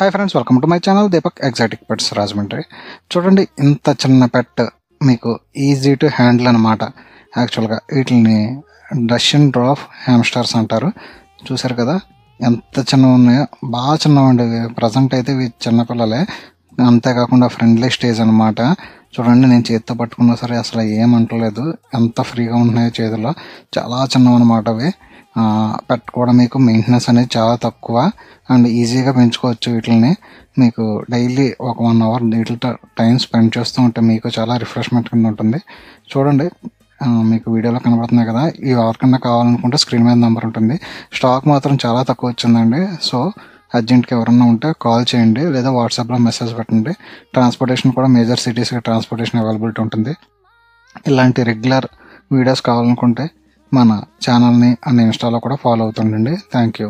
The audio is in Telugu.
Hi friends, welcome to my channel Deepak exotic pets Rajahmundry. చూడండి, ఇంత చిన్న పెట్ మీకు ఈజీ టు హ్యాండిల్ అనమాట. యాక్చువల్గా వీటిని రష్యన్ డ్రాఫ్ హ్యామ్స్టర్స్ అంటారు. చూసారు కదా ఎంత చిన్నవి ఉన్నాయో, బాగా చిన్నవండి. ప్రజెంట్ అయితే ఇవి చిన్నపిల్లలే, అంతేకాకుండా ఫ్రెండ్లీ స్టేజ్ అనమాట. చూడండి, నేను చేతితో పట్టుకున్నా సరే అసలు ఏమంటలేదు, ఎంత ఫ్రీగా ఉంటున్నాయో చేతుల్లో. చాలా చిన్నవి అనమాట అవి. పెట్ కూడా మీకు మెయింటెనెన్స్ అనేది చాలా తక్కువ అండ్ ఈజీగా పెంచుకోవచ్చు వీటిని. మీకు డైలీ ఒక 1 అవర్ వీటితో టైం స్పెండ్ చేస్తూ ఉంటే మీకు చాలా రిఫ్రెష్మెంట్ కింద ఉంటుంది. చూడండి, మీకు వీడియోలో కనబడుతున్నాయి కదా, ఇవి ఎవరికన్నా కావాలనుకుంటే స్క్రీన్ మీద నెంబర్ ఉంటుంది. స్టాక్ మాత్రం చాలా తక్కువ వచ్చిందండి. సో అర్జెంట్గా ఎవరన్నా ఉంటే కాల్ చేయండి, లేదా వాట్సాప్లో మెసేజ్ పెట్టండి. ట్రాన్స్పోర్టేషన్ కూడా మేజర్ సిటీస్కి ట్రాన్స్పోర్టేషన్ అవైలబిలిటీ ఉంటుంది. ఇలాంటి రెగ్యులర్ వీడియోస్ కావాలనుకుంటే మన ఛానల్ని అండ్ ఇన్స్టాలో కూడా ఫాలో అవుతుండండి. Thank you.